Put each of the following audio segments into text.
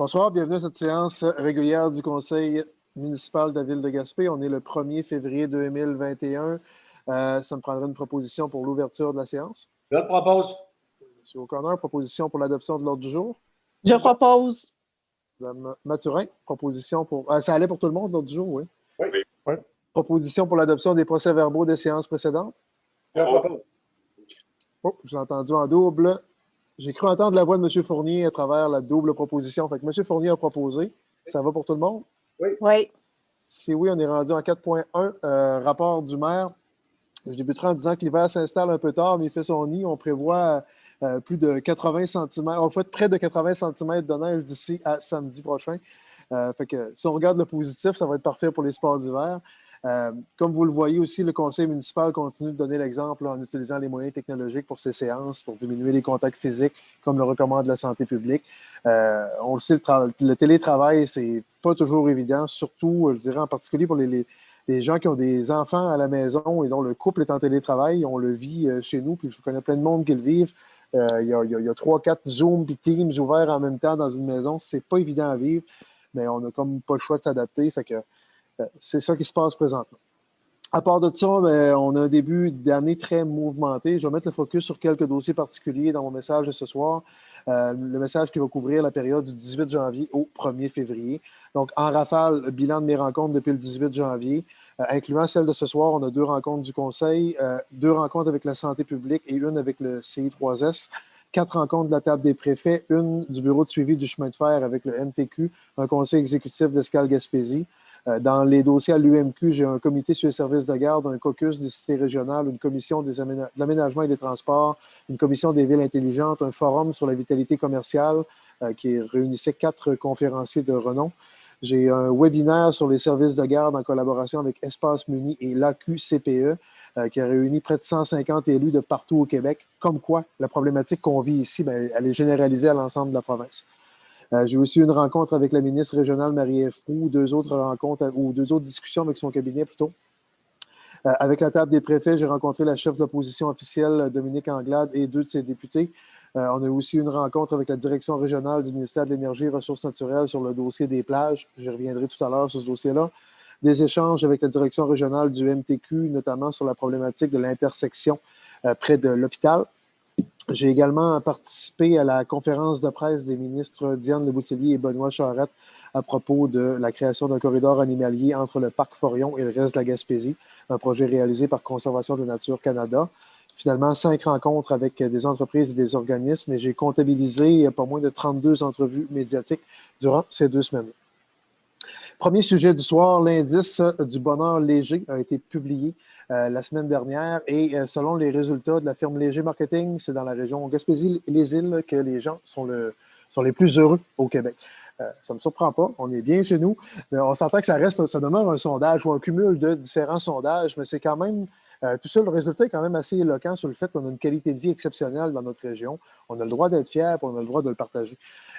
Bonsoir, bienvenue à cette séance régulière du Conseil municipal de la Ville de Gaspé. On est le 1er février 2021. Ça me prendrait une proposition pour l'ouverture de la séance. Je le propose. Monsieur O'Connor, proposition pour l'adoption de l'ordre du jour. Je propose. Madame Mathurin, proposition pour... ça allait pour tout le monde, l'ordre du jour, oui? Oui. Proposition pour l'adoption des procès-verbaux des séances précédentes. Je le propose. Oh, je l'ai entendu en double. J'ai cru entendre la voix de M. Fournier à travers la double proposition. Fait que M. Fournier a proposé. Ça va pour tout le monde? Oui. Si oui, on est rendu en 4.1. Rapport du maire. Je débuterai en disant que l'hiver s'installe un peu tard, mais il fait son nid. On prévoit plus de 80 cm. On fait près de 80 cm de neige d'ici à samedi prochain. Fait que si on regarde le positif, ça va être parfait pour les sports d'hiver. Comme vous le voyez aussi, le conseil municipal continue de donner l'exemple en utilisant les moyens technologiques pour ces séances, pour diminuer les contacts physiques, comme le recommande la santé publique. On le sait, le télétravail, c'est pas toujours évident, surtout, je dirais en particulier pour les gens qui ont des enfants à la maison et dont le couple est en télétravail. On le vit chez nous, puis je connais plein de monde qui le vivent. Il y a 3-4 Zoom et Teams ouverts en même temps dans une maison. C'est pas évident à vivre, mais on n'a comme pas le choix de s'adapter. Fait que c'est ça qui se passe présentement. À part de ça, on a un début d'année très mouvementé. Je vais mettre le focus sur quelques dossiers particuliers dans mon message de ce soir. Le message qui va couvrir la période du 18 janvier au 1er février. Donc, en rafale, le bilan de mes rencontres depuis le 18 janvier, incluant celle de ce soir. On a 2 rencontres du Conseil, 2 rencontres avec la santé publique et une avec le CI3S. 4 rencontres de la table des préfets, une du bureau de suivi du chemin de fer avec le MTQ, un conseil exécutif d'Escales-Gaspésie. Dans les dossiers à l'UMQ, j'ai un comité sur les services de garde, un caucus des cités régionales, une commission de l'aménagement et des transports, une commission des villes intelligentes, un forum sur la vitalité commerciale qui réunissait 4 conférenciers de renom. J'ai un webinaire sur les services de garde en collaboration avec Espace Muni et l'AQCPE qui a réuni près de 150 élus de partout au Québec. Comme quoi, la problématique qu'on vit ici, elle est généralisée à l'ensemble de la province. J'ai aussi une rencontre avec la ministre régionale Marie-Ève Proulx, 2 autres rencontres ou 2 autres discussions avec son cabinet plutôt. Avec la table des préfets, j'ai rencontré la chef de l'opposition officielle, Dominique Anglade, et 2 de ses députés. On a aussi une rencontre avec la direction régionale du ministère de l'Énergie et des Ressources naturelles sur le dossier des plages. Je reviendrai tout à l'heure sur ce dossier-là. Des échanges avec la direction régionale du MTQ, notamment sur la problématique de l'intersection près de l'hôpital. J'ai également participé à la conférence de presse des ministres Diane Leboutillier et Benoît Charette à propos de la création d'un corridor animalier entre le parc Forion et le reste de la Gaspésie, un projet réalisé par Conservation de Nature Canada. Finalement, 5 rencontres avec des entreprises et des organismes et j'ai comptabilisé pas moins de 32 entrevues médiatiques durant ces 2 semaines. Premier sujet du soir, l'indice du bonheur léger a été publié la semaine dernière et selon les résultats de la firme Léger Marketing, c'est dans la région Gaspésie-les-Îles que les gens sont les plus heureux au Québec. Ça ne me surprend pas, on est bien chez nous, mais on s'entend que ça demeure un sondage ou un cumul de différents sondages, mais c'est quand même, tout ça, le résultat est quand même assez éloquent sur le fait qu'on a une qualité de vie exceptionnelle dans notre région. On a le droit d'être fiers et on a le droit de le partager.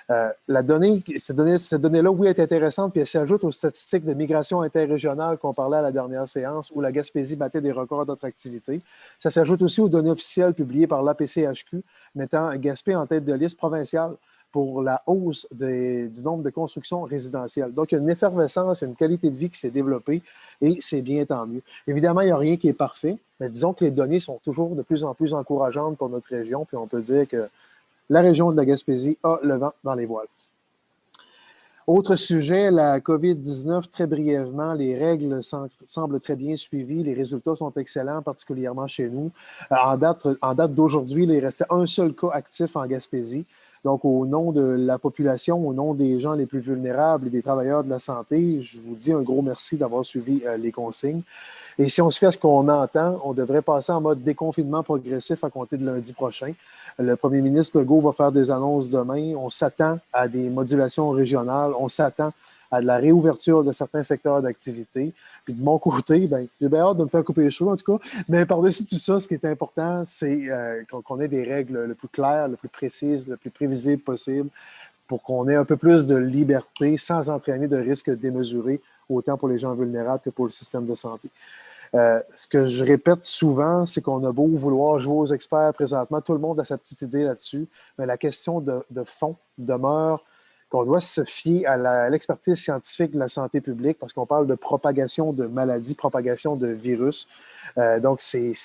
Cette donnée-là, oui, est intéressante, puis elle s'ajoute aux statistiques de migration interrégionale qu'on parlait à la dernière séance, où la Gaspésie battait des records d'attractivité. Ça s'ajoute aussi aux données officielles publiées par l'APCHQ, mettant Gaspé en tête de liste provinciale pour la hausse du nombre de constructions résidentielles. Donc, il y a une effervescence, il y a une qualité de vie qui s'est développée et c'est bien, tant mieux. Évidemment, il n'y a rien qui est parfait, mais disons que les données sont toujours de plus en plus encourageantes pour notre région, puis on peut dire que la région de la Gaspésie a le vent dans les voiles. Autre sujet, la COVID-19, très brièvement, les règles semblent très bien suivies, les résultats sont excellents, particulièrement chez nous. En date d'aujourd'hui, il restait un seul cas actif en Gaspésie. Donc, au nom de la population, au nom des gens les plus vulnérables et des travailleurs de la santé, je vous dis un gros merci d'avoir suivi les consignes. Et si on se fait à ce qu'on entend, on devrait passer en mode déconfinement progressif à compter de lundi prochain. Le premier ministre Legault va faire des annonces demain. On s'attend à des modulations régionales. On s'attend à de la réouverture de certains secteurs d'activité. Puis de mon côté, j'ai bien hâte de me faire couper les cheveux, en tout cas. Mais par-dessus tout ça, ce qui est important, c'est qu'on ait des règles le plus claires, le plus précises, le plus prévisibles possible pour qu'on ait un peu plus de liberté sans entraîner de risques démesurés, autant pour les gens vulnérables que pour le système de santé. Ce que je répète souvent, c'est qu'on a beau vouloir jouer aux experts présentement, tout le monde a sa petite idée là-dessus, mais la question de fond demeure qu'on doit se fier à l'expertise scientifique de la santé publique parce qu'on parle de propagation de maladies, propagation de virus. Donc, c'est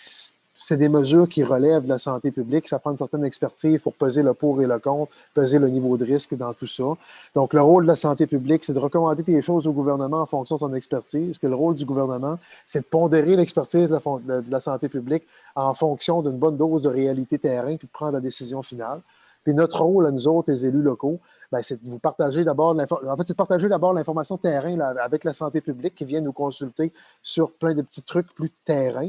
des mesures qui relèvent de la santé publique. Ça prend une certaine expertise pour peser le pour et le contre, peser le niveau de risque dans tout ça. Donc, le rôle de la santé publique, c'est de recommander des choses au gouvernement en fonction de son expertise. Puis le rôle du gouvernement, c'est de pondérer l'expertise de la santé publique en fonction d'une bonne dose de réalité terrain puis de prendre la décision finale. Puis notre rôle à nous autres, les élus locaux, ben, c'est de vous partager d'abord c'est de partager d'abord l'information terrain là, avec la santé publique qui vient nous consulter sur plein de petits trucs plus terrain.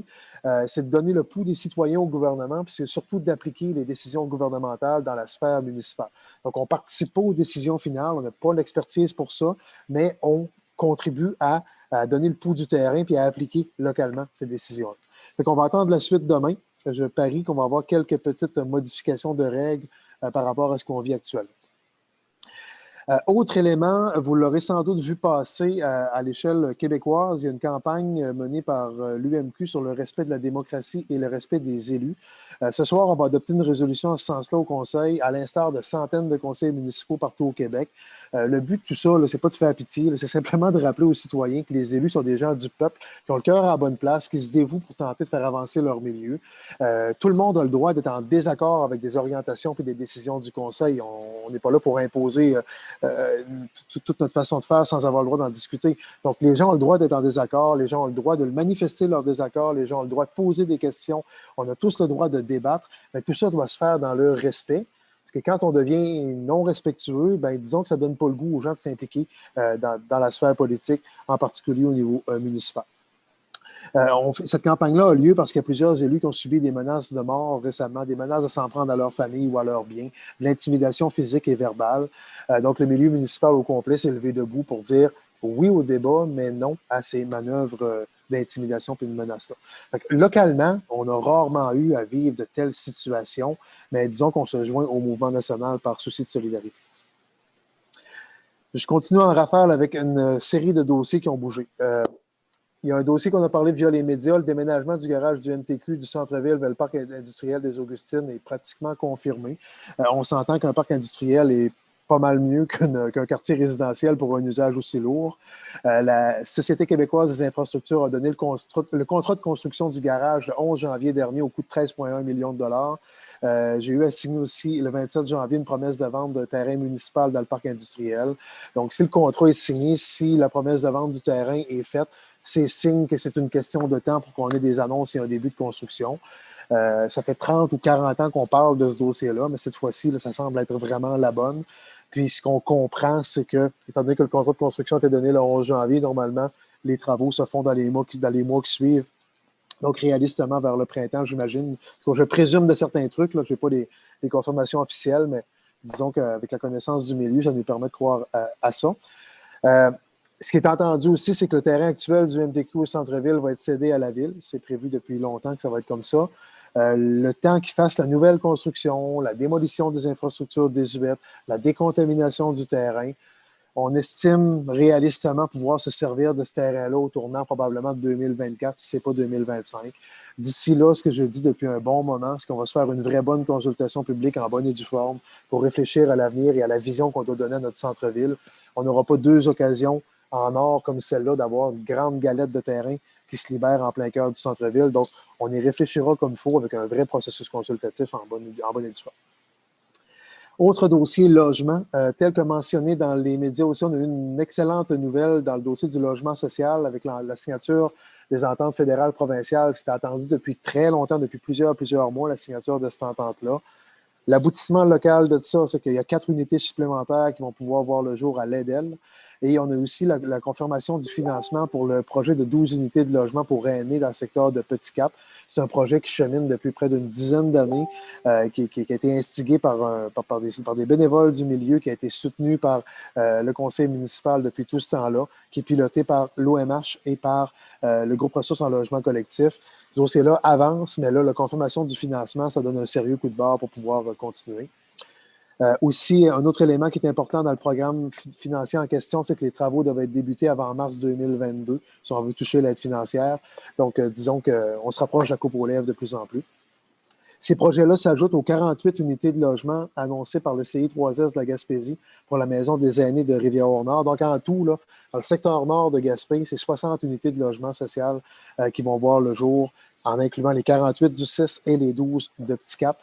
C'est de donner le pouls des citoyens au gouvernement, puis c'est surtout d'appliquer les décisions gouvernementales dans la sphère municipale. Donc, on ne participe pas aux décisions finales, on n'a pas l'expertise pour ça, mais on contribue à donner le pouls du terrain puis à appliquer localement ces décisions. Fait qu'on va attendre la suite demain. Je parie qu'on va avoir quelques petites modifications de règles par rapport à ce qu'on vit actuellement. Autre élément, vous l'aurez sans doute vu passer à l'échelle québécoise, il y a une campagne menée par l'UMQ sur le respect de la démocratie et le respect des élus. Ce soir, on va adopter une résolution en ce sens-là au Conseil, à l'instar de centaines de conseils municipaux partout au Québec. Le but de tout ça, c'est pas de faire pitié, c'est simplement de rappeler aux citoyens que les élus sont des gens du peuple, qui ont le cœur à la bonne place, qui se dévouent pour tenter de faire avancer leur milieu. Tout le monde a le droit d'être en désaccord avec des orientations et des décisions du Conseil. On n'est pas là pour imposer toute notre façon de faire sans avoir le droit d'en discuter. Donc, les gens ont le droit d'être en désaccord, les gens ont le droit de manifester leur désaccord, les gens ont le droit de poser des questions, on a tous le droit de débattre, mais tout ça doit se faire dans le respect. Parce que quand on devient non respectueux, ben, disons que ça ne donne pas le goût aux gens de s'impliquer dans la sphère politique, en particulier au niveau municipal. Cette campagne-là a lieu parce qu'il y a plusieurs élus qui ont subi des menaces de mort récemment, des menaces de s'en prendre à leur famille ou à leurs biens, de l'intimidation physique et verbale. Donc, le milieu municipal au complet s'est levé debout pour dire oui au débat, mais non à ces manœuvres d'intimidation et de menaces-là. Localement, on a rarement eu à vivre de telles situations, mais disons qu'on se joint au mouvement national par souci de solidarité. Je continue en rafale avec une série de dossiers qui ont bougé. Il y a un dossier qu'on a parlé via les médias, le déménagement du garage du MTQ du centre-ville vers le parc industriel des Augustines est pratiquement confirmé. On s'entend qu'un parc industriel est pas mal mieux qu'un quartier résidentiel pour un usage aussi lourd. La Société québécoise des infrastructures a donné le contrat de construction du garage le 11 janvier dernier au coût de 13,1 millions de dollars. J'ai eu à signer aussi le 27 janvier une promesse de vente d'un terrain municipal dans le parc industriel. Donc, si le contrat est signé, si la promesse de vente du terrain est faite, c'est signe que c'est une question de temps pour qu'on ait des annonces et un début de construction. Ça fait 30 ou 40 ans qu'on parle de ce dossier-là, mais cette fois-ci, là, ça semble être vraiment la bonne. Puis ce qu'on comprend, c'est que, étant donné que le contrat de construction a été donné le 11 janvier, normalement, les travaux se font dans les mois qui suivent. Donc, réalistement, vers le printemps, j'imagine. Je présume de certains trucs, là, je n'ai pas des confirmations officielles, mais disons qu'avec la connaissance du milieu, ça nous permet de croire à ça. Ce qui est entendu aussi, c'est que le terrain actuel du MTQ au centre-ville va être cédé à la ville. C'est prévu depuis longtemps que ça va être comme ça. Le temps qu'ils fassent la nouvelle construction, la démolition des infrastructures désuètes, la décontamination du terrain, on estime réalistement pouvoir se servir de ce terrain-là au tournant probablement de 2024, si ce n'est pas 2025. D'ici là, ce que je dis depuis un bon moment, c'est qu'on va se faire une vraie bonne consultation publique en bonne et due forme pour réfléchir à l'avenir et à la vision qu'on doit donner à notre centre-ville. On n'aura pas deux occasions en or comme celle-là d'avoir une grande galette de terrain qui se libère en plein cœur du centre-ville. Donc, on y réfléchira comme il faut avec un vrai processus consultatif en bonne et due forme. Autre dossier, logement. Tel que mentionné dans les médias aussi, on a eu une excellente nouvelle dans le dossier du logement social avec la signature des ententes fédérales provinciales qui s'était attendue depuis très longtemps, depuis plusieurs mois, la signature de cette entente-là. L'aboutissement local de ça, c'est qu'il y a 4 unités supplémentaires qui vont pouvoir voir le jour à l'EDEL. Et on a aussi la confirmation du financement pour le projet de 12 unités de logement pour aînés dans le secteur de Petit Cap. C'est un projet qui chemine depuis près d'une dizaine d'années, qui a été instigé par des bénévoles du milieu, qui a été soutenu par le conseil municipal depuis tout ce temps-là, qui est piloté par l'OMH et par le groupe Ressources en logement collectif. Ce dossier-là avance, mais là, la confirmation du financement, ça donne un sérieux coup de barre pour pouvoir continuer. Aussi, un autre élément qui est important dans le programme financier en question, c'est que les travaux doivent être débutés avant mars 2022, si on veut toucher l'aide financière. Donc, disons qu'on se rapproche de la coupe aux lèvres de plus en plus. Ces projets-là s'ajoutent aux 48 unités de logement annoncées par le CI3S de la Gaspésie pour la Maison des aînés de Rivière-au-Nord. Donc, en tout, là, dans le secteur nord de Gaspé, c'est 60 unités de logement social qui vont voir le jour, en incluant les 48 du 6 et les 12 de Petit Cap.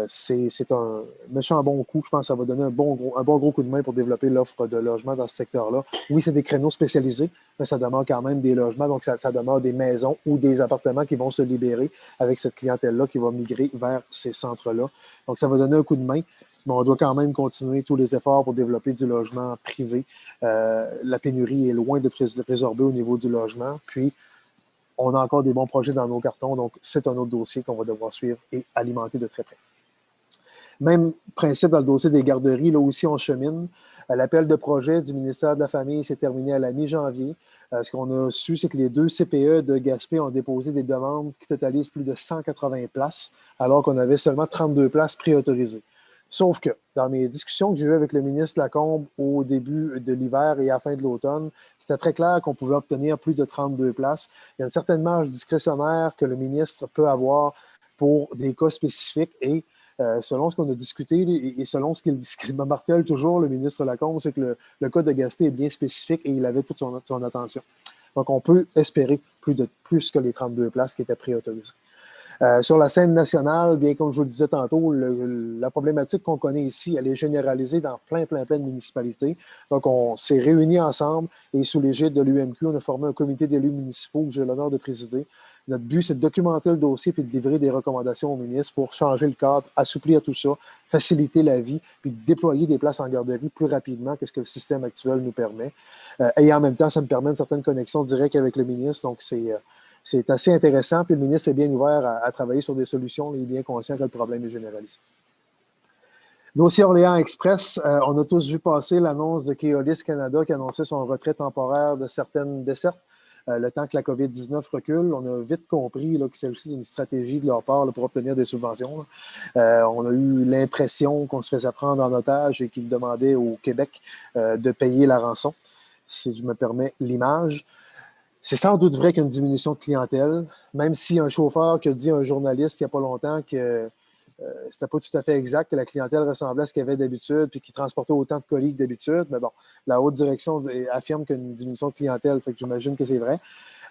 C'est un méchant bon coup. Je pense que ça va donner un bon gros coup de main pour développer l'offre de logement dans ce secteur-là. Oui, c'est des créneaux spécialisés, mais ça demeure quand même des logements. Donc, ça demeure des maisons ou des appartements qui vont se libérer avec cette clientèle-là qui va migrer vers ces centres-là. Donc, ça va donner un coup de main, mais on doit quand même continuer tous les efforts pour développer du logement privé. La pénurie est loin d'être résorbée au niveau du logement. Puis, on a encore des bons projets dans nos cartons. Donc, c'est un autre dossier qu'on va devoir suivre et alimenter de très près. Même principe dans le dossier des garderies, là aussi on chemine. L'appel de projet du ministère de la Famille s'est terminé à la mi-janvier. Ce qu'on a su, c'est que les 2 CPE de Gaspé ont déposé des demandes qui totalisent plus de 180 places, alors qu'on avait seulement 32 places préautorisées. Sauf que, dans mes discussions que j'ai eues avec le ministre Lacombe au début de l'hiver et à la fin de l'automne, c'était très clair qu'on pouvait obtenir plus de 32 places. Il y a une certaine marge discrétionnaire que le ministre peut avoir pour des cas spécifiques et selon ce qu'on a discuté et selon ce qu'il me martèle toujours, le ministre Lacombe, c'est que le cas de Gaspé est bien spécifique et il avait toute son attention. Donc, on peut espérer plus que les 32 places qui étaient préautorisées. Sur la scène nationale, bien comme je vous le disais tantôt, la problématique qu'on connaît ici, elle est généralisée dans plein de municipalités. Donc, on s'est réunis ensemble et sous l'égide de l'UMQ, on a formé un comité d'élus municipaux que j'ai l'honneur de présider. Notre but, c'est de documenter le dossier puis de livrer des recommandations au ministre pour changer le cadre, assouplir tout ça, faciliter la vie, puis déployer des places en garderie plus rapidement que ce que le système actuel nous permet. Et en même temps, ça me permet une certaine connexion directe avec le ministre. Donc, c'est assez intéressant. Puis le ministre est bien ouvert à travailler sur des solutions. Il est bien conscient que le problème est généralisé. Dossier Orléans Express, on a tous vu passer l'annonce de Keolis Canada qui annonçait son retrait temporaire de certaines dessertes. Le temps que la COVID-19 recule, on a vite compris là, que c'est aussi une stratégie de leur part là, pour obtenir des subventions. On a eu l'impression qu'on se faisait prendre en otage et qu'ils demandaient au Québec de payer la rançon, si je me permets l'image. C'est sans doute vrai qu'il y a une diminution de clientèle, même si un chauffeur qui a dit à un journaliste il n'y a pas longtemps que c'était pas tout à fait exact, que la clientèle ressemblait à ce qu'il y avait d'habitude, puis qu'il transportait autant de colis que d'habitude. Mais bon, la haute direction affirme qu'il y a une diminution de clientèle, fait que j'imagine que c'est vrai.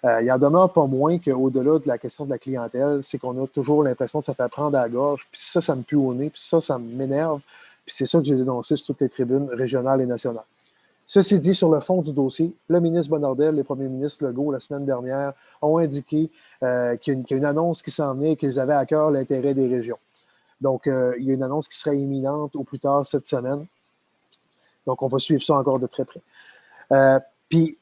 Il en demeure pas moins qu'au-delà de la question de la clientèle, c'est qu'on a toujours l'impression de se faire prendre à la gorge, puis ça me pue au nez, puis ça m'énerve, puis c'est ça que j'ai dénoncé sur toutes les tribunes régionales et nationales. Ceci dit, sur le fond du dossier, le ministre Bonnardel et le premier ministre Legault, la semaine dernière, ont indiqué qu'il y a une annonce qui s'en venait et qu'ils avaient à cœur l'intérêt des régions. Donc, il y a une annonce qui serait imminente au plus tard cette semaine. Donc, on va suivre ça encore de très près. Puis,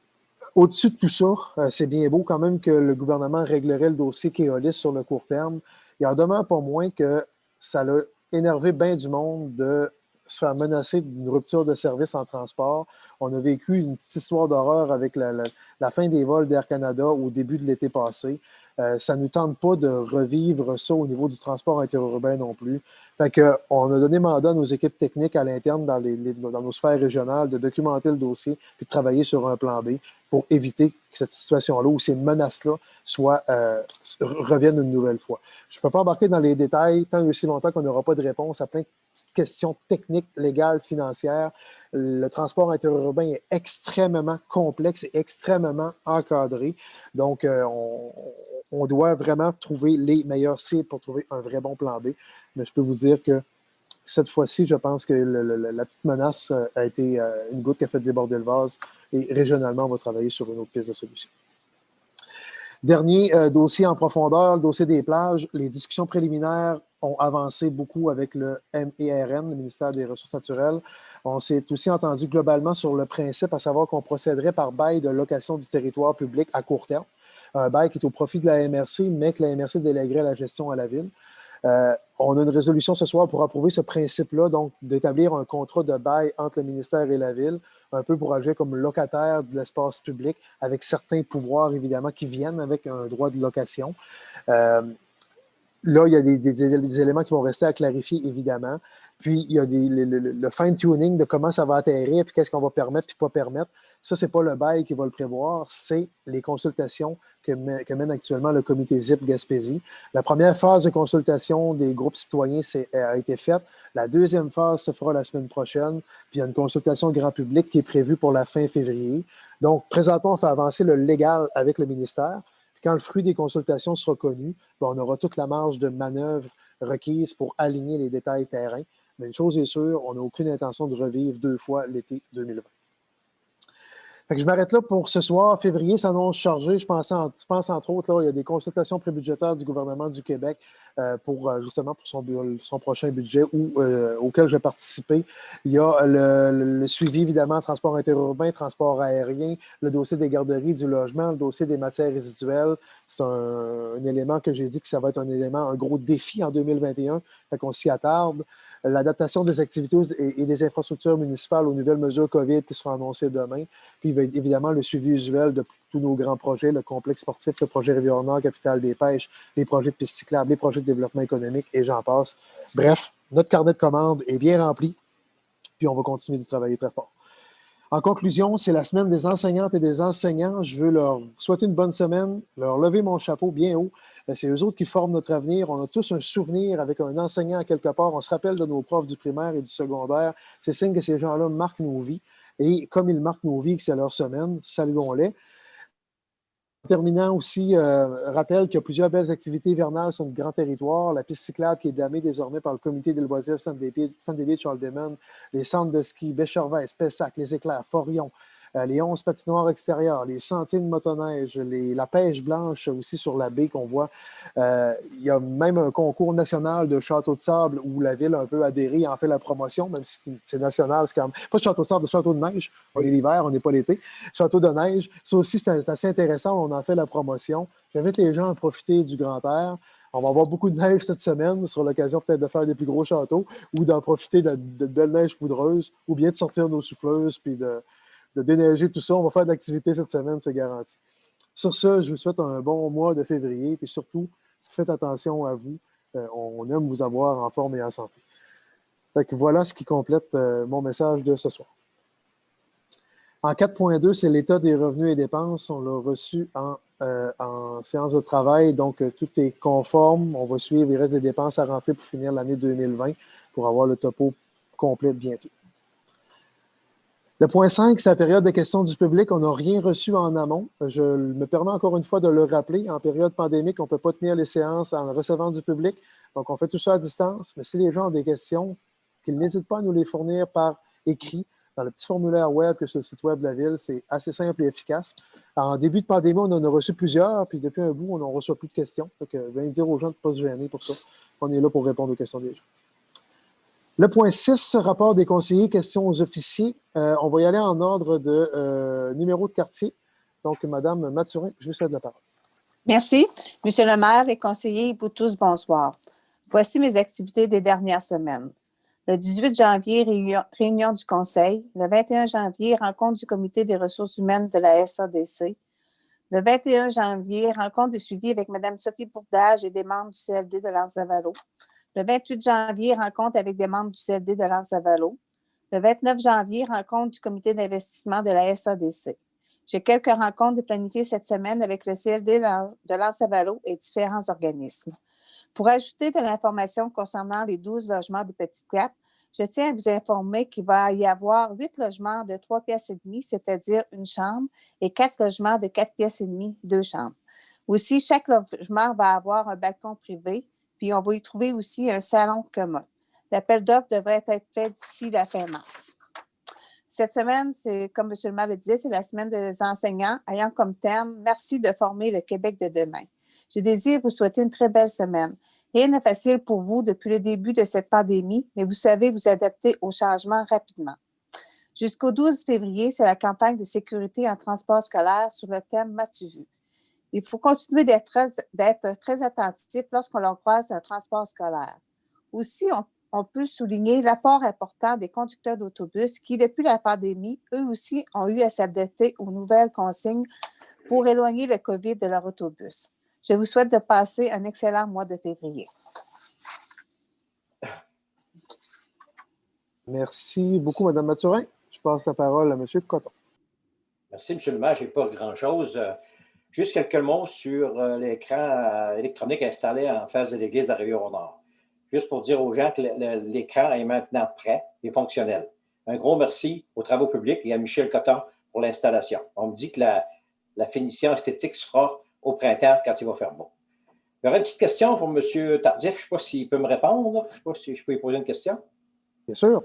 au-dessus de tout ça, c'est bien beau quand même que le gouvernement réglerait le dossier Keolis sur le court terme. Il en demeure pas moins que ça l'a énervé bien du monde de se faire menacer d'une rupture de service en transport. On a vécu une petite histoire d'horreur avec la fin des vols d'Air Canada au début de l'été passé. Ça ne nous tente pas de revivre ça au niveau du transport interurbain non plus. Fait que, on a donné mandat à nos équipes techniques à l'interne dans nos sphères régionales de documenter le dossier puis de travailler sur un plan B pour éviter que cette situation-là ou ces menaces-là reviennent une nouvelle fois. Je ne peux pas embarquer dans les détails tant et aussi longtemps qu'on n'aura pas de réponse à plein de petites questions techniques, légales, financières. Le transport interurbain est extrêmement complexe et extrêmement encadré. Donc, on doit vraiment trouver les meilleures cibles pour trouver un vrai bon plan B. Mais je peux vous dire que cette fois-ci, je pense que la petite menace a été une goutte qui a fait déborder le vase et régionalement, on va travailler sur une autre piste de solution. Dernier dossier en profondeur, le dossier des plages. Les discussions préliminaires ont avancé beaucoup avec le MERN, le ministère des Ressources naturelles. On s'est aussi entendu globalement sur le principe, à savoir qu'on procéderait par bail de location du territoire public à court terme. Un bail qui est au profit de la MRC, mais que la MRC délèguerait la gestion à la ville. On a une résolution ce soir pour approuver ce principe-là, donc d'établir un contrat de bail entre le ministère et la ville, un peu pour agir comme locataire de l'espace public, avec certains pouvoirs, évidemment, qui viennent avec un droit de location. Là, il y a des éléments qui vont rester à clarifier, évidemment. Puis, il y a le fine-tuning de comment ça va atterrir, puis qu'est-ce qu'on va permettre, puis pas permettre. Ça, ce n'est pas le bail qui va le prévoir, c'est les consultations que mène actuellement le comité ZIP Gaspésie. La première phase de consultation des groupes citoyens a été faite. La deuxième phase se fera la semaine prochaine. Puis il y a une consultation grand public qui est prévue pour la fin février. Donc, présentement, on fait avancer le légal avec le ministère. Puis quand le fruit des consultations sera connu, on aura toute la marge de manœuvre requise pour aligner les détails terrain. Mais une chose est sûre, on n'a aucune intention de revivre 2 fois l'été 2020. Fait que je m'arrête là pour ce soir. Février s'annonce chargé. Je pense entre autres, là, il y a des consultations prébudgétaires du gouvernement du Québec justement pour son prochain budget auquel je vais participer. Il y a le suivi, évidemment, transport interurbain, transport aérien, le dossier des garderies, du logement, le dossier des matières résiduelles. C'est un élément que j'ai dit que ça va être un gros défi en 2021. Fait qu'on s'y attarde. L'adaptation des activités et des infrastructures municipales aux nouvelles mesures COVID qui seront annoncées demain. Puis évidemment, le suivi usuel de tous nos grands projets, le complexe sportif, le projet Rivière-Nord, Capitale des pêches, les projets de pistes cyclables, les projets de développement économique et j'en passe. Bref, notre carnet de commandes est bien rempli, puis on va continuer d'y travailler très fort. En conclusion, c'est la semaine des enseignantes et des enseignants. Je veux leur souhaiter une bonne semaine, leur lever mon chapeau bien haut. C'est eux autres qui forment notre avenir. On a tous un souvenir avec un enseignant quelque part. On se rappelle de nos profs du primaire et du secondaire. C'est signe que ces gens-là marquent nos vies. Et comme ils marquent nos vies, que c'est leur semaine, saluons-les. En terminant aussi, rappelle qu'il y a plusieurs belles activités hivernales sur notre grand territoire. La piste cyclable qui est damée désormais par le comité des loisirs Saint-David-Charles-Desmond, les centres de ski, Béchervaise, Pessac, les Éclairs, Forion, les 11 patinoires extérieures, les sentiers de motoneige, la pêche blanche aussi sur la baie qu'on voit. Il y a même un concours national de château de sable où la ville a un peu adhéré et en fait la promotion, même si c'est national. C'est quand même pas de château de sable, de château de neige. On est l'hiver, on n'est pas l'été. Château de neige. Ça aussi, c'est assez intéressant. On en fait la promotion. J'invite les gens à profiter du grand air. On va avoir beaucoup de neige cette semaine, sur l'occasion peut-être de faire des plus gros châteaux ou d'en profiter de belle neige poudreuse ou bien de sortir nos souffleuses puis de déneiger tout ça. On va faire de l'activité cette semaine, c'est garanti. Sur ce, je vous souhaite un bon mois de février, puis surtout, faites attention à vous. On aime vous avoir en forme et en santé. Fait que voilà ce qui complète mon message de ce soir. En 4.2, c'est l'état des revenus et dépenses. On l'a reçu en séance de travail, donc tout est conforme. On va suivre les restes des dépenses à rentrer pour finir l'année 2020 pour avoir le topo complet bientôt. Le point 5, c'est la période de questions du public. On n'a rien reçu en amont. Je me permets encore une fois de le rappeler. En période pandémique, on ne peut pas tenir les séances en recevant du public. Donc, on fait tout ça à distance. Mais si les gens ont des questions, qu'ils n'hésitent pas à nous les fournir par écrit dans le petit formulaire web que sur le site web de la Ville. C'est assez simple et efficace. Alors, en début de pandémie, on en a reçu plusieurs. Puis depuis un bout, on n'en reçoit plus de questions. Donc, je viens de dire aux gens de ne pas se gêner pour ça. On est là pour répondre aux questions des gens. Le point 6, rapport des conseillers, questions aux officiers. On va y aller en ordre de numéro de quartier. Donc, Mme Mathurin, je vous cède la parole. Merci. Monsieur le maire, les conseillers, vous tous, bonsoir. Voici mes activités des dernières semaines. Le 18 janvier, réunion du conseil. Le 21 janvier, rencontre du comité des ressources humaines de la SADC. Le 21 janvier, rencontre de suivi avec Mme Sophie Bourdage et des membres du CLD de Lens-Avalo. Le 28 janvier, rencontre avec des membres du CLD de Lens-Avalo. Le 29 janvier, rencontre du comité d'investissement de la SADC. J'ai quelques rencontres de planifier cette semaine avec le CLD de Lens-Avalo et différents organismes. Pour ajouter de l'information concernant les 12 logements de Petite Cap, je tiens à vous informer qu'il va y avoir 8 logements de 3 pièces et demie, c'est-à-dire une chambre, et 4 logements de 4 pièces et demie, 2 chambres. Aussi, chaque logement va avoir un balcon privé, puis on va y trouver aussi un salon commun. L'appel d'offres devrait être fait d'ici la fin mars. Cette semaine, c'est, comme M. le maire le disait, c'est la semaine des enseignants, ayant comme thème « Merci de former le Québec de demain ». Je désire vous souhaiter une très belle semaine. Rien n'est facile pour vous depuis le début de cette pandémie, mais vous savez vous adapter aux changements rapidement. Jusqu'au 12 février, c'est la campagne de sécurité en transport scolaire sur le thème « M'as-tu vu ». Il faut continuer d'être très attentif lorsqu'on leur croise un transport scolaire. Aussi, on peut souligner l'apport important des conducteurs d'autobus qui, depuis la pandémie, eux aussi ont eu à s'adapter aux nouvelles consignes pour éloigner le COVID de leur autobus. Je vous souhaite de passer un excellent mois de février. Merci beaucoup, Mme Mathurin. Je passe la parole à M. Cotton. Merci, M. le maire. Je n'ai pas grand-chose. Juste quelques mots sur l'écran électronique installé en face de l'église à Rivière-au-Nord. Juste pour dire aux gens que l'écran est maintenant prêt et fonctionnel. Un gros merci aux Travaux publics et à Michel Coton pour l'installation. On me dit que la finition esthétique se fera au printemps quand il va faire beau. Il y aurait une petite question pour M. Tardif. Je ne sais pas s'il peut me répondre. Je ne sais pas si je peux lui poser une question. Bien sûr.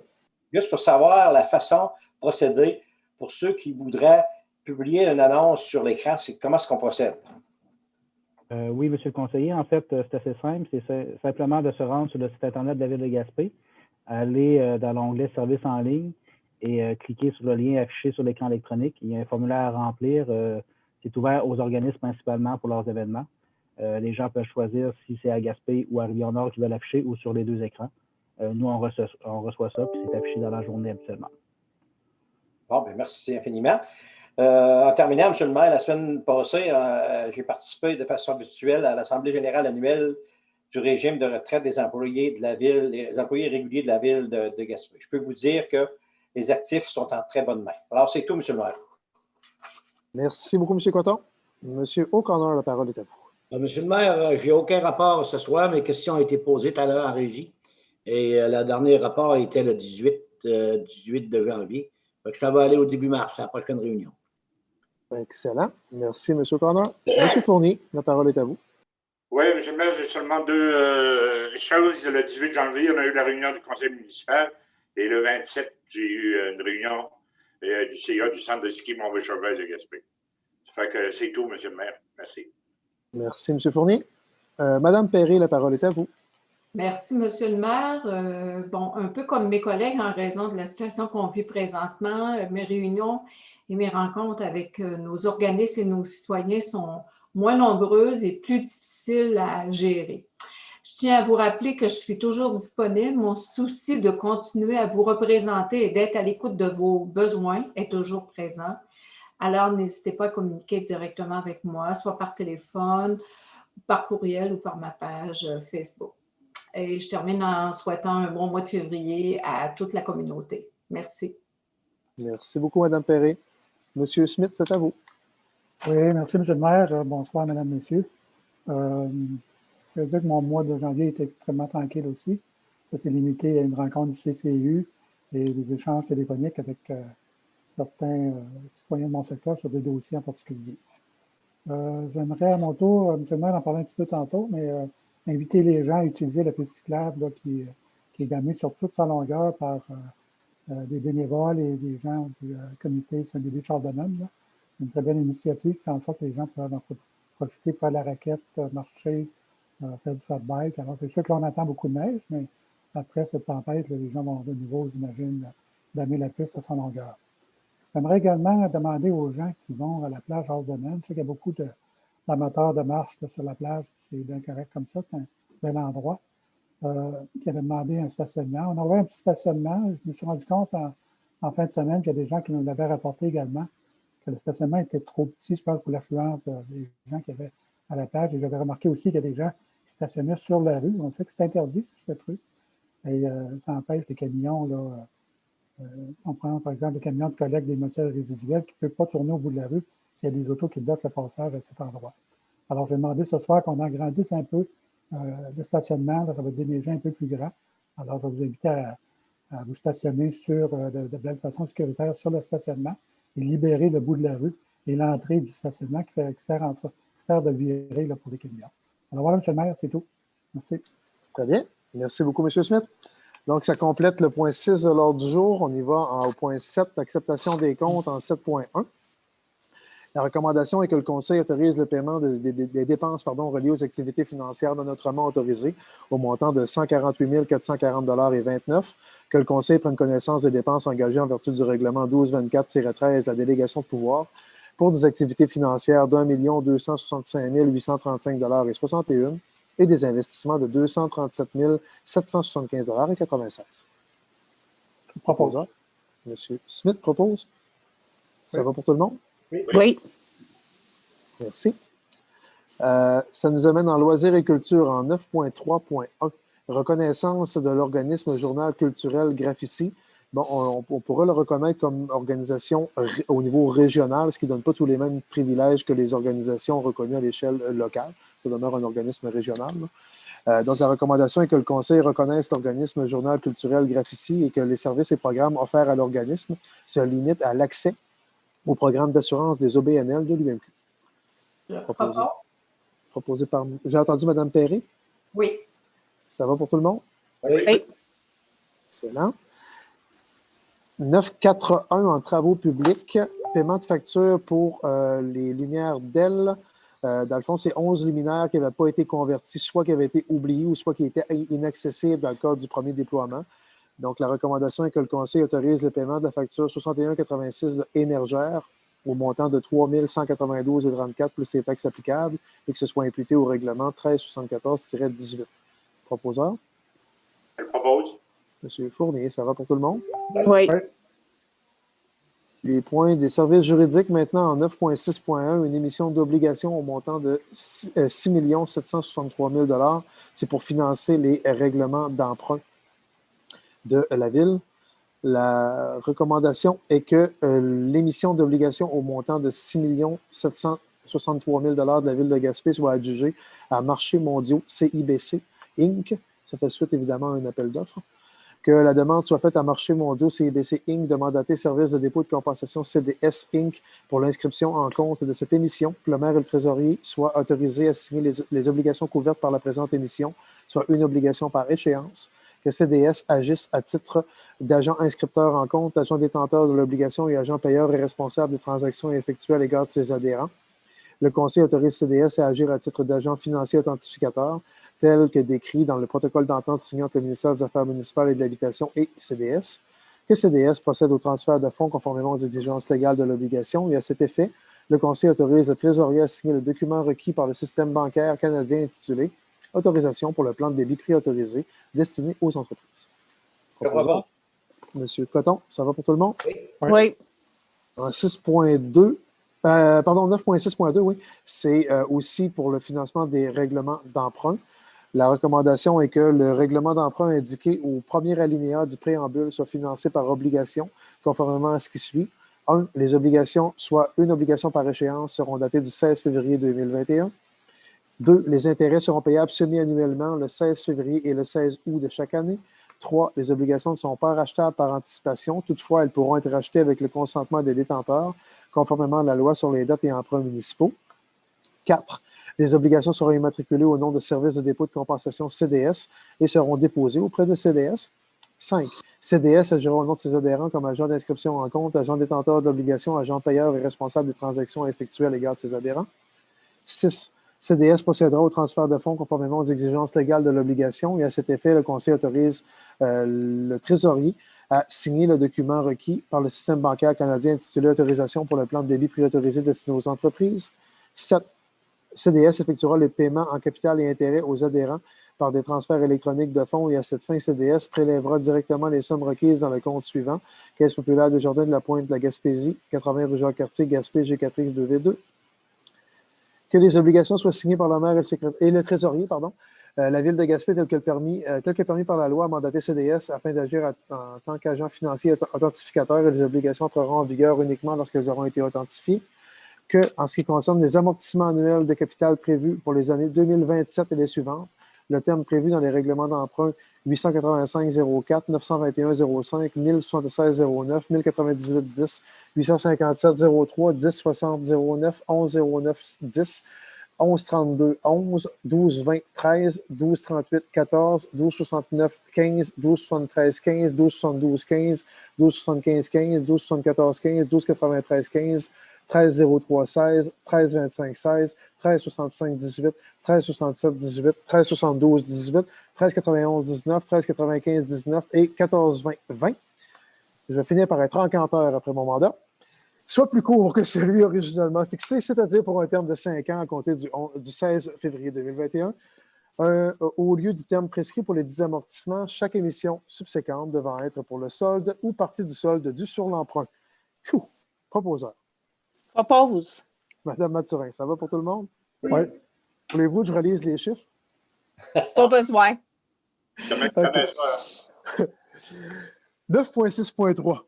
Juste pour savoir la façon de procéder pour ceux qui voudraient publier une annonce sur l'écran, comment est-ce qu'on procède? Oui, monsieur le conseiller. En fait, c'est assez simple. C'est simplement de se rendre sur le site Internet de la Ville de Gaspé, aller dans l'onglet Services en ligne et cliquer sur le lien affiché sur l'écran électronique. Il y a un formulaire à remplir. C'est ouvert aux organismes principalement pour leurs événements. Les gens peuvent choisir si c'est à Gaspé ou à Rivière-Nord qu'ils veulent afficher ou sur les deux écrans. Nous, on reçoit ça, puis c'est affiché dans la journée habituellement. Bon, bien, merci infiniment. En terminant, M. le maire, la semaine passée, j'ai participé de façon virtuelle à l'Assemblée générale annuelle du régime de retraite des employés de la ville, les employés réguliers de la ville de Gaspé. Je peux vous dire que les actifs sont en très bonne main. Alors, c'est tout, M. le maire. Merci beaucoup, M. Coton. M. O'Connor, la parole est à vous. Monsieur le maire, je n'ai aucun rapport ce soir. Mes questions ont été posées tout à l'heure en régie. Et le dernier rapport était le 18 de janvier. Donc, ça va aller au début mars, à la prochaine réunion. Excellent. Merci, M. O'Connor. M. Fournier, la parole est à vous. Oui, M. le maire, j'ai seulement deux choses. Le 18 janvier, on a eu la réunion du conseil municipal et le 27, j'ai eu une réunion du CA du centre de ski Mont-Cheval de Gaspé. Ça fait que c'est tout, M. le maire. Merci. Merci, M. Fournier. Madame Perry, la parole est à vous. Merci, Monsieur le maire. Bon, un peu comme mes collègues, en raison de la situation qu'on vit présentement, mes réunions et mes rencontres avec nos organismes et nos citoyens sont moins nombreuses et plus difficiles à gérer. Je tiens à vous rappeler que je suis toujours disponible. Mon souci de continuer à vous représenter et d'être à l'écoute de vos besoins est toujours présent. Alors, n'hésitez pas à communiquer directement avec moi, soit par téléphone, par courriel ou par ma page Facebook. Et je termine en souhaitant un bon mois de février à toute la communauté. Merci. Merci beaucoup, Mme Perret. Monsieur Smith, c'est à vous. Oui, merci, M. le maire. Bonsoir, Mesdames, Messieurs. Je veux dire que mon mois de janvier était extrêmement tranquille aussi. Ça s'est limité à une rencontre du CCU et des échanges téléphoniques avec certains citoyens de mon secteur sur des dossiers en particulier. J'aimerais à mon tour, M. le maire en parlait un petit peu tantôt, mais inviter les gens à utiliser la piste cyclable là, qui est gammée sur toute sa longueur par des bénévoles et des gens du comité Saint-Denis-Chardonnay. Une très belle initiative qui fait en sorte que les gens peuvent en profiter pour faire la raquette, marcher, faire du fat bike. Alors, c'est sûr qu'on attend beaucoup de neige, mais après cette tempête, là, les gens vont de nouveau, j'imagine, damer la piste à sa longueur. J'aimerais également demander aux gens qui vont à la plage Hors-Domaine, je sais qu'il y a beaucoup d'amateurs de marche là, sur la plage, c'est bien correct comme ça, c'est un bel endroit, qui avaient demandé un stationnement. On a envoyé un petit stationnement. Je me suis rendu compte en fin de semaine qu'il y a des gens qui nous l'avaient rapporté également, que le stationnement était trop petit, je pense, pour l'affluence des gens qui avaient à la plage. Et j'avais remarqué aussi qu'il y a des gens qui stationnaient sur la rue. On sait que c'est interdit, cette rue. Et ça empêche les camions, là. On prend, par exemple, le camion de collecte des matières résiduelles qui ne peut pas tourner au bout de la rue s'il y a des autos qui bloquent le passage à cet endroit. Alors, j'ai demandé ce soir qu'on agrandisse un peu le stationnement. Là, ça va être déneiger un peu plus grand. Alors, je vais vous inviter à vous stationner de belle façon sécuritaire sur le stationnement et libérer le bout de la rue et l'entrée du stationnement qui sert de virée là, pour les camions. Alors voilà, M. le maire, c'est tout. Merci. Très bien. Merci beaucoup, M. Smith. Donc, ça complète le point 6 de l'ordre du jour. On y va au point 7, l'acceptation des comptes en 7.1. La recommandation est que le Conseil autorise le paiement des dépenses reliées aux activités financières de notamment autorisées au montant de 148 440,29 $, que le Conseil prenne connaissance des dépenses engagées en vertu du règlement 1224-13 de la délégation de pouvoir pour des activités financières d'1 265 835,61 $ et des investissements de 237 775,96 $. Proposeur. M. Smith propose. Ça va pour tout le monde? Oui. Merci. Ça nous amène en loisirs et culture en 9.3.1. Reconnaissance de l'organisme Journal culturel Graphici Bon, on pourrait le reconnaître comme organisation au niveau régional, ce qui ne donne pas tous les mêmes privilèges que les organisations reconnues à l'échelle locale. Ça demeure un organisme régional. Donc, la recommandation est que le Conseil reconnaisse l'organisme Journal culturel Graphici et que les services et programmes offerts à l'organisme se limitent à l'accès au programme d'assurance des OBNL de l'UMQ. Proposé par... J'ai entendu Mme Perret? Oui. Ça va pour tout le monde? Oui. Excellent. 9.4.1 en travaux publics, paiement de facture pour les lumières d'El. Dans le fond, c'est 11 luminaires qui n'avaient pas été convertis, soit qui avaient été oubliés ou soit qui étaient inaccessibles dans le cadre du premier déploiement. Donc, la recommandation est que le Conseil autorise le paiement de la facture 61,86 de Énergère au montant de 3 192,34 plus les taxes applicables et que ce soit imputé au règlement 1374-18. Proposeur? Je propose. M. Fournier, ça va pour tout le monde? Oui. Les points des services juridiques, maintenant en 9.6.1, une émission d'obligation au montant de 6 763 000 C'est pour financer les règlements d'emprunt de la Ville. La recommandation est que l'émission d'obligation au montant de 6 763 000 de la Ville de Gaspé soit adjugée à Marchés mondiaux CIBC Inc. Ça fait suite évidemment à un appel d'offres. Que la demande soit faite à Marchés mondiaux CIBC Inc. de mandater Service de dépôt de compensation CDS Inc. pour l'inscription en compte de cette émission, que le maire et le trésorier soient autorisés à signer les obligations couvertes par la présente émission, soit une obligation par échéance, que CDS agisse à titre d'agent inscripteur en compte, agent détenteur de l'obligation et agent payeur et responsable des transactions effectuées à l'égard de ses adhérents. Le Conseil autorise CDS à agir à titre d'agent financier authentificateur, tel que décrit dans le protocole d'entente signé entre le ministère des Affaires municipales et de l'Habitation et CDS, que CDS procède au transfert de fonds conformément aux exigences légales de l'obligation et à cet effet, le Conseil autorise le trésorier à signer le document requis par le système bancaire canadien intitulé « Autorisation pour le plan de débit préautorisé destiné aux entreprises ». Proposeur? Monsieur Coton, ça va pour tout le monde? Oui. En 6.2, pardon, 9.6.2, oui, c'est aussi pour le financement des règlements d'emprunt. La recommandation est que le règlement d'emprunt indiqué au premier alinéa du préambule soit financé par obligation, conformément à ce qui suit. 1. Les obligations, soit une obligation par échéance, seront datées du 16 février 2021. 2. Les intérêts seront payables semi-annuellement le 16 février et le 16 août de chaque année. 3. Les obligations ne sont pas rachetables par anticipation. Toutefois, elles pourront être rachetées avec le consentement des détenteurs, conformément à la loi sur les dettes et emprunts municipaux. 4. Les obligations seront immatriculées au nom de Service de dépôt de compensation CDS et seront déposées auprès de CDS. 5. CDS agira au nom de ses adhérents comme agent d'inscription en compte, agent détenteur d'obligations, agent payeur et responsable des transactions effectuées à l'égard de ses adhérents. 6. CDS procédera au transfert de fonds conformément aux exigences légales de l'obligation et à cet effet, le Conseil autorise le trésorier à signer le document requis par le système bancaire canadien intitulé « Autorisation pour le plan de débit préautorisé destiné aux entreprises ». 7. CDS effectuera les paiements en capital et intérêts aux adhérents par des transferts électroniques de fonds et à cette fin, CDS prélèvera directement les sommes requises dans le compte suivant. Caisse populaire des Jardins de la Pointe de la Gaspésie, 80 rue Jacques-Cartier, Gaspé, G4X 2V2. Que les obligations soient signées par le maire et le trésorier, la Ville de Gaspé, tel que permis par la loi, a mandaté CDS afin d'agir en tant qu'agent financier authentificateur et les obligations entreront en vigueur uniquement lorsqu'elles auront été authentifiées. Que, en ce qui concerne les amortissements annuels de capital prévus pour les années 2027 et les suivantes, le terme prévu dans les règlements d'emprunt 885-04, 921-05, 1076-09, 1098-10, 857-03, 1060-09, 11-09-10, 11-32-11, 12-20-13, 12-38-14, 12-69-15, 12-73-15, 12-72-15, 12-75-15, 12-74-15, 12-93-15, 13-03-16, 13-25-16, 13-65-18, 13-67-18, 13-72-18, 13-91-19, 13-95-19 et 14-20-20. Je vais finir par être encanteur après mon mandat. Soit plus court que celui originalement fixé, c'est-à-dire pour un terme de 5 ans à compter du 16 février 2021, au lieu du terme prescrit pour les 10 amortissements, chaque émission subséquente devant être pour le solde ou partie du solde dû sur l'emprunt. Proposeur. Propose. Madame Mathurin, ça va pour tout le monde? Oui. Voulez-vous que je relise les chiffres? Pas besoin. Okay. 9.6.3.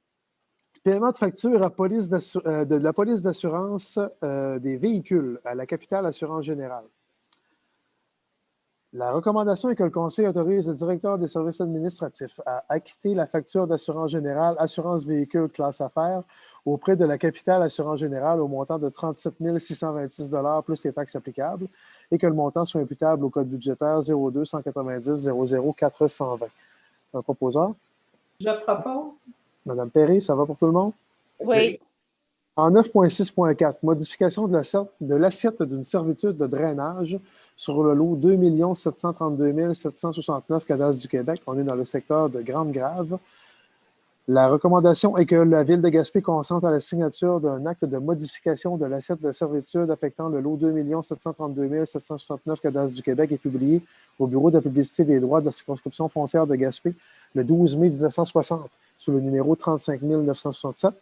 Paiement de facture à de la police d'assurance des véhicules à la capitale assurance générale. La recommandation est que le Conseil autorise le directeur des services administratifs à acquitter la facture d'assurance générale assurance véhicule classe affaires auprès de la capitale assurance générale au montant de 37 626 $ plus les taxes applicables et que le montant soit imputable au code budgétaire 02 190 00 420. Un proposeur? Je propose. Madame Perry, ça va pour tout le monde? Oui. En 9.6.4, modification de l'assiette d'une servitude de drainage sur le lot 2 732 769 cadastres du Québec. On est dans le secteur de Grande-Grave. La recommandation est que la Ville de Gaspé consente à la signature d'un acte de modification de l'assiette de servitude affectant le lot 2 732 769 cadastres du Québec et publié au Bureau de la publicité des droits de la circonscription foncière de Gaspé le 12 mai 1960 sous le numéro 35 967.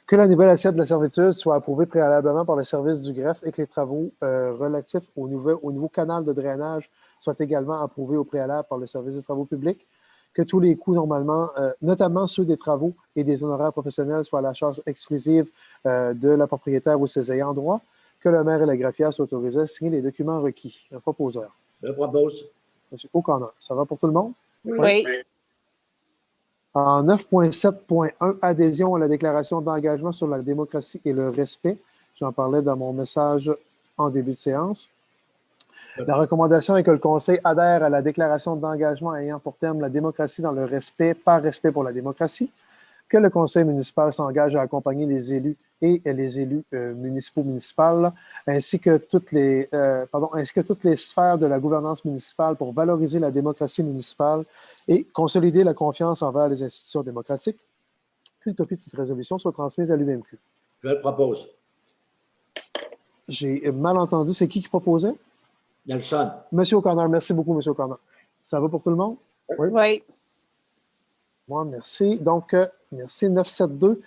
Que la nouvelle assiette de la servitude soit approuvée préalablement par le service du greffe et que les travaux relatifs au nouveau canal de drainage soient également approuvés au préalable par le service des travaux publics. Que tous les coûts, normalement, notamment ceux des travaux et des honoraires professionnels, soient à la charge exclusive de la propriétaire ou ses ayants droit. Que le maire et la greffière soient autorisés à signer les documents requis. Un proposeur. Je propose. M. O'Connor, ça va pour tout le monde? Oui. En 9.7.1, adhésion à la déclaration d'engagement sur la démocratie et le respect. J'en parlais dans mon message en début de séance. La recommandation est que le Conseil adhère à la déclaration d'engagement ayant pour terme la démocratie dans le respect, par respect pour la démocratie. Que le Conseil municipal s'engage à accompagner les élus et les élus municipales, ainsi que toutes les sphères de la gouvernance municipale pour valoriser la démocratie municipale et consolider la confiance envers les institutions démocratiques. Qu'une copie de cette résolution soit transmise à l'UMQ. Je le propose. J'ai mal entendu. C'est qui proposait? Nelson. Monsieur O'Connor. Merci beaucoup, Monsieur O'Connor. Ça va pour tout le monde? Oui. Moi, merci. Donc, merci. 972.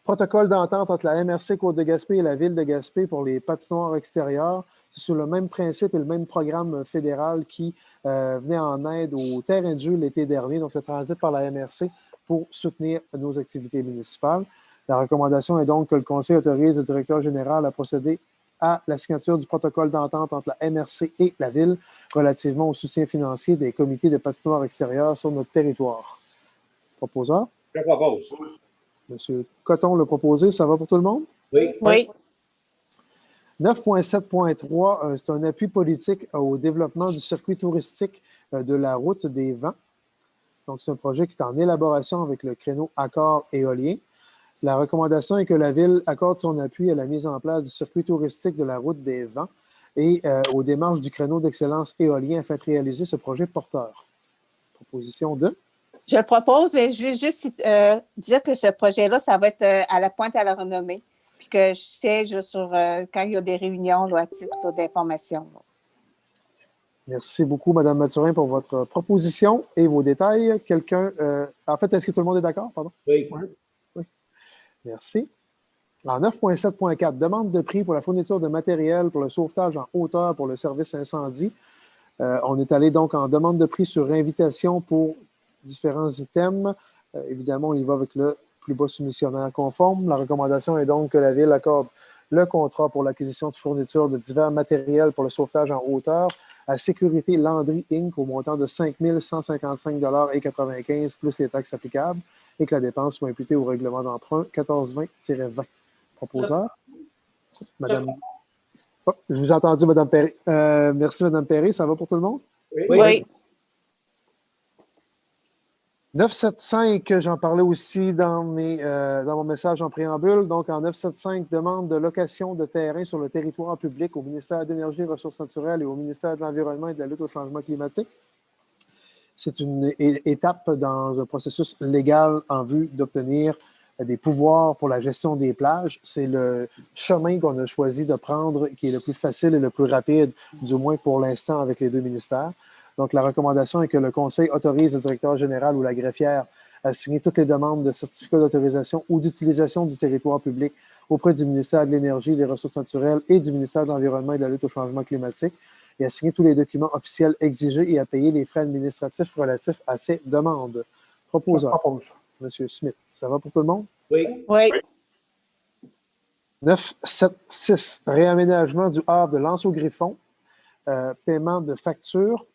Protocole d'entente entre la MRC Côte-de-Gaspé et la Ville de Gaspé pour les patinoires extérieures. C'est sur le même principe et le même programme fédéral qui venait en aide au terrain de jeu l'été dernier, donc le transit par la MRC pour soutenir nos activités municipales. La recommandation est donc que le Conseil autorise le directeur général à procéder à la signature du protocole d'entente entre la MRC et la Ville relativement au soutien financier des comités de patinoires extérieures sur notre territoire. Proposeur? Je propose. M. Coton l'a proposé. Ça va pour tout le monde? Oui. Oui. 9.7.3, c'est un appui politique au développement du circuit touristique de la route des vents. Donc, c'est un projet qui est en élaboration avec le créneau Accord éolien. La recommandation est que la Ville accorde son appui à la mise en place du circuit touristique de la route des vents et aux démarches du créneau d'excellence éolien afin de réaliser ce projet porteur. Proposition 2. Je le propose, mais je vais juste dire que ce projet-là, ça va être à la pointe à la renommée, puis que je siège sur quand il y a des réunions là, à titre d'information. Merci beaucoup, Mme Mathurin, pour votre proposition et vos détails. Quelqu'un, en fait, est-ce que tout le monde est d'accord? Pardon? Oui. Oui. Merci. En 9.7.4, demande de prix pour la fourniture de matériel pour le sauvetage en hauteur pour le service incendie. On est allé donc en demande de prix sur invitation pour différents items. Évidemment, on y va avec le plus bas soumissionnaire conforme. La recommandation est donc que la Ville accorde le contrat pour l'acquisition de fourniture de divers matériels pour le sauvetage en hauteur à Sécurité Landry Inc. au montant de 5 155,95 $ plus les taxes applicables et que la dépense soit imputée au règlement d'emprunt 1420-20. Proposeur? Madame. Oh, je vous ai entendu, Mme Perry. Merci, Mme Perry. Ça va pour tout le monde? Oui. 975, j'en parlais aussi dans mon message en préambule. Donc, en 975, demande de location de terrain sur le territoire public au ministère de l'Énergie et des Ressources naturelles et au ministère de l'Environnement et de la lutte au changement climatique. C'est une étape dans un processus légal en vue d'obtenir des pouvoirs pour la gestion des plages. C'est le chemin qu'on a choisi de prendre qui est le plus facile et le plus rapide, du moins pour l'instant, avec les deux ministères. Donc, la recommandation est que le Conseil autorise le directeur général ou la greffière à signer toutes les demandes de certificat d'autorisation ou d'utilisation du territoire public auprès du ministère de l'Énergie et des Ressources naturelles et du ministère de l'Environnement et de la lutte au changement climatique et à signer tous les documents officiels exigés et à payer les frais administratifs relatifs à ces demandes. Proposeur, Propose. M. Smith. Ça va pour tout le monde? Oui. Oui. 976, réaménagement du havre de Lens-au-Griffon, paiement de facture.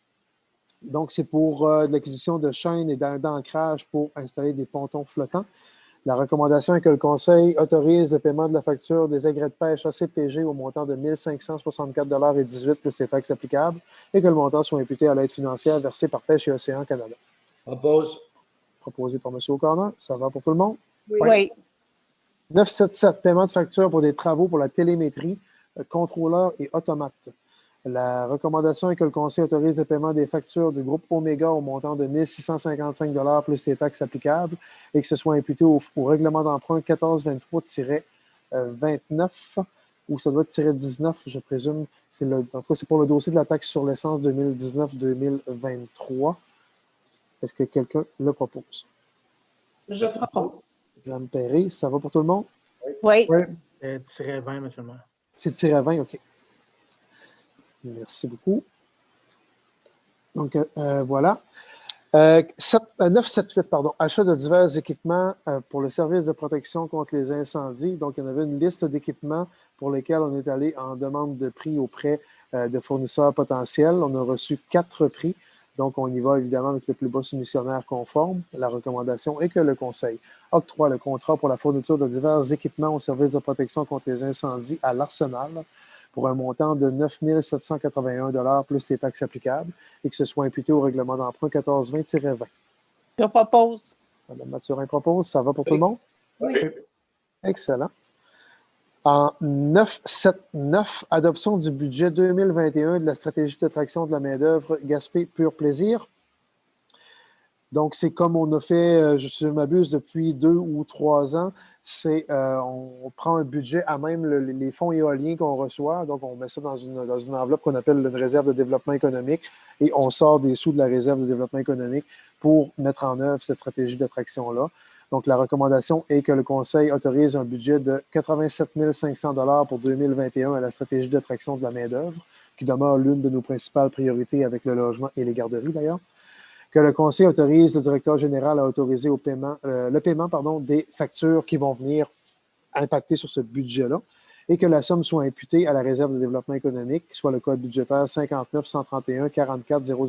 Donc, c'est pour de l'acquisition de chaînes et d'ancrage pour installer des pontons flottants. La recommandation est que le Conseil autorise le paiement de la facture des agrès de pêche ACPG au montant de 1 564,18 plus les taxes applicables et que le montant soit imputé à l'aide financière versée par Pêche et Océan Canada. Propose. Proposé par M. O'Connor. Ça va pour tout le monde? Oui. 977, paiement de facture pour des travaux pour la télémétrie, contrôleur et automate. La recommandation est que le Conseil autorise le paiement des factures du groupe Omega au montant de 1 655 plus les taxes applicables et que ce soit imputé au règlement d'emprunt 1423-29 ou ça doit être -19, je présume. En tout cas, c'est pour le dossier de la taxe sur l'essence 2019-2023. Est-ce que quelqu'un le propose? Je propose. Mme Perry, ça va pour tout le monde? Oui. Oui. Tiret 20, M. le maire. C'est tiré 20, OK. Merci beaucoup. Donc, voilà. 978, pardon. Achat de divers équipements pour le service de protection contre les incendies. Donc, il y en avait une liste d'équipements pour lesquels on est allé en demande de prix auprès de fournisseurs potentiels. On a reçu 4 prix. Donc, on y va évidemment avec le plus bas soumissionnaire conforme. La recommandation est que le Conseil octroie le contrat pour la fourniture de divers équipements au service de protection contre les incendies à l'Arsenal pour un montant de 9 781 plus les taxes applicables et que ce soit imputé au règlement d'emprunt 1420-20. Je propose. Mme Mathurin propose. Ça va pour tout le monde? Oui. Excellent. En 979, adoption du budget 2021 de la stratégie d'attraction de la main-d'œuvre Gaspé Pur Plaisir. Donc, c'est comme on a fait, je ne m'abuse, depuis 2 ou 3 ans, on prend un budget à même les fonds éoliens qu'on reçoit. Donc, on met ça dans une enveloppe qu'on appelle une réserve de développement économique et on sort des sous de la réserve de développement économique pour mettre en œuvre cette stratégie d'attraction-là. Donc, la recommandation est que le Conseil autorise un budget de 87 500 $ pour 2021 à la stratégie d'attraction de la main-d'œuvre, qui demeure l'une de nos principales priorités avec le logement et les garderies d'ailleurs. Que le Conseil autorise le directeur général à autoriser le paiement des factures qui vont venir impacter sur ce budget-là et que la somme soit imputée à la réserve de développement économique, soit le code budgétaire 59 131 44 000.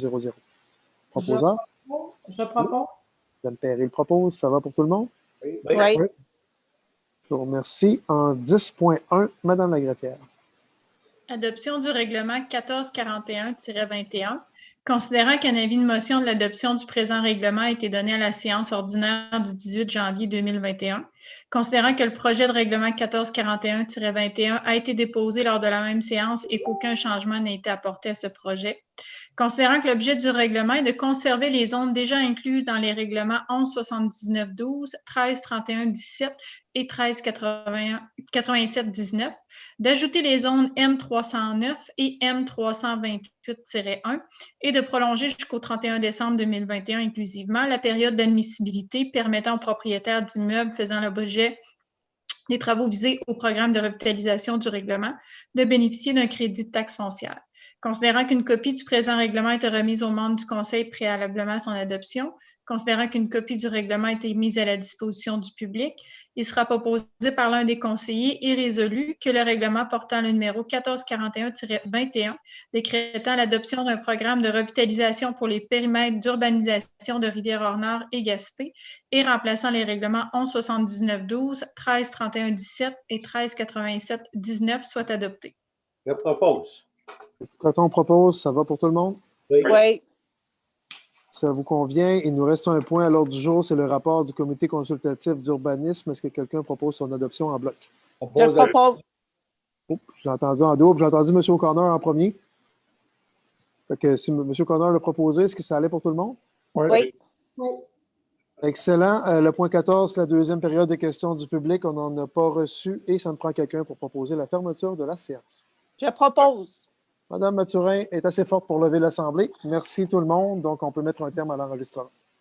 Proposeur? Je propose. Mme Perry le propose. Ça va pour tout le monde? Oui. Oui. Je vous remercie. En 10.1, Mme Lagreffière. Adoption du règlement 1441-21. Considérant qu'un avis de motion de l'adoption du présent règlement a été donné à la séance ordinaire du 18 janvier 2021, considérant que le projet de règlement 1441-21 a été déposé lors de la même séance et qu'aucun changement n'a été apporté à ce projet, considérant que l'objet du règlement est de conserver les zones déjà incluses dans les règlements 1179-12, 1331-17 et 1387-19, d'ajouter les zones M309 et M328-1 et de prolonger jusqu'au 31 décembre 2021 inclusivement la période d'admissibilité permettant aux propriétaires d'immeubles faisant l'objet des travaux visés au programme de revitalisation du règlement de bénéficier d'un crédit de taxe foncière. Considérant qu'une copie du présent règlement a été remise aux membres du Conseil préalablement à son adoption, considérant qu'une copie du règlement a été mise à la disposition du public, il sera proposé par l'un des conseillers et résolu que le règlement portant le numéro 1441-21 décrétant l'adoption d'un programme de revitalisation pour les périmètres d'urbanisation de Rivière-Nord et Gaspé et remplaçant les règlements 1179-12, 1331-17 et 1387-19 soit adopté. Je propose. Quand on propose, ça va pour tout le monde? Oui. Ça vous convient? Il nous reste un point à l'ordre du jour, c'est le rapport du comité consultatif d'urbanisme. Est-ce que quelqu'un propose son adoption en bloc? Je propose. J'ai entendu en double. J'ai entendu M. O'Connor en premier. Fait que si M. O'Connor l'a proposé, est-ce que ça allait pour tout le monde? Oui. Excellent. Le point 14, la deuxième période de questions du public. On n'en a pas reçu et ça me prend quelqu'un pour proposer la fermeture de la séance. Je propose. Madame Mathurin est assez forte pour lever l'Assemblée. Merci tout le monde. Donc, on peut mettre un terme à l'enregistrement.